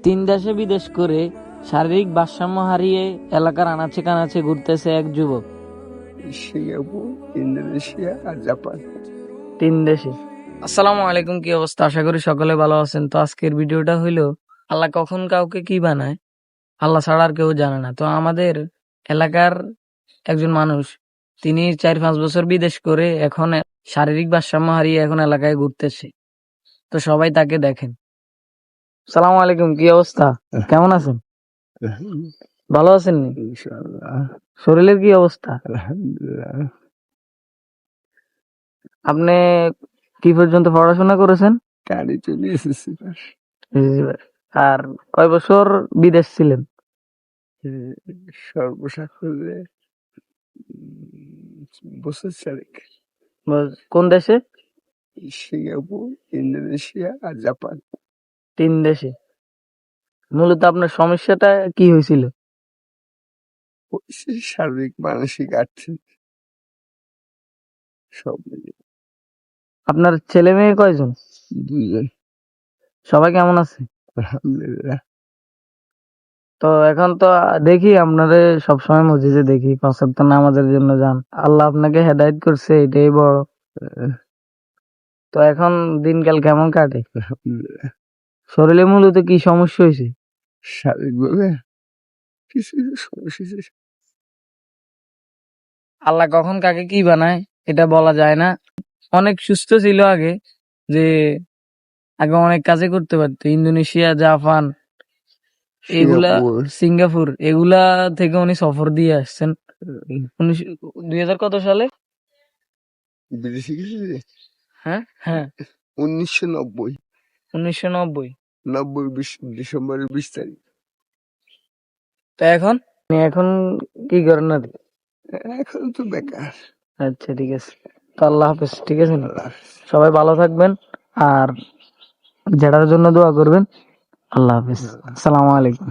তিন দেশে বিদেশ করে শারীরিক ভারসাম্য হারিয়ে এলাকার আনাচে কানাচে ঘুরতেছে এক যুবক। সিঙ্গাপুর, ইন্দোনেশিয়া আর জাপান। তিন দেশে। আসসালামু আলাইকুম, কি অবস্থা? আশা করি সকলে ভালো আছেন। তো আজকের ভিডিওটা হইলো আল্লাহ কখন কাউকে কি বানায় আল্লাহ ছাড়া আর কেউ জানে না। তো আমাদের এলাকার একজন মানুষ, তিনি 4-5 বছর বিদেশ করে এখন শারীরিক ভারসাম্য হারিয়ে এখন এলাকায় ঘুরতেছে। তো সবাই তাকে দেখেন। সালাম আলাইকুম, কি অবস্থা? কেমন আছেন? ভালো আছেন নি? ইনশাআল্লাহ, শরীরের কি অবস্থা? আলহামদুলিল্লাহ। আপনি কি পর্যন্ত পড়াশোনা করেছেন? গাড়ি চলে এসেছি পাশ। আর কয় বছর বিদেশ ছিলেন? সর্বসাকুল্যে বছর চারেক। কোন দেশে? সিঙ্গাপুর, ইন্দোনেশিয়া আর জাপান। তিন দেশে। মূলত আপনার সমস্যাটা কি হয়েছিল? হয়েছে শারীরিক, মানসিক, আর্থিক সব মিলিয়ে। আপনার ছেলে মেয়ে কয়জন? 2 জন। সবাই কেমন আছে? আলহামদুলিল্লাহ। তো এখন তো দেখি আপনাদের সবসময় মসজিদে দেখি, 5 ওয়াক্ত নামাজের জন্য যান। আল্লাহ আপনাকে হেদায়েত করছে, এটাই বড়। তো এখন দিনকাল কেমন কাটে? আলহামদুলিল্লাহ। শরীরে মূলত কি সমস্যা হয়েছে? শারীরিকভাবে কিছু কিছু সমস্যা হয়েছে। আল্লাহ কখন কাকে কি বানায় এটা বলা যায় না। অনেক সুস্থ ছিল আগে, যে আগে অনেক কাজে করতে পারতো। ইন্দোনেশিয়া, জাপান, এগুলা, সিঙ্গাপুর, এগুলা থেকে উনি সফর দিয়ে আসছেন। 2000 কত সালে? বিদেশে গেছি যে হ্যাঁ হ্যাঁ 1990 1990। ডিসেম্বরের 20 তারিখ। তো এখন এখন কি করেন না? এখন তো বেকার। আচ্ছা, ঠিক আছে। তো আল্লাহ হাফেজ, ঠিক আছে না? আল্লাহ হাফেজ। সবাই ভালো থাকবেন আর যেটার জন্য দোয়া করবেন। আল্লাহ হাফেজ, আসসালামু আলাইকুম।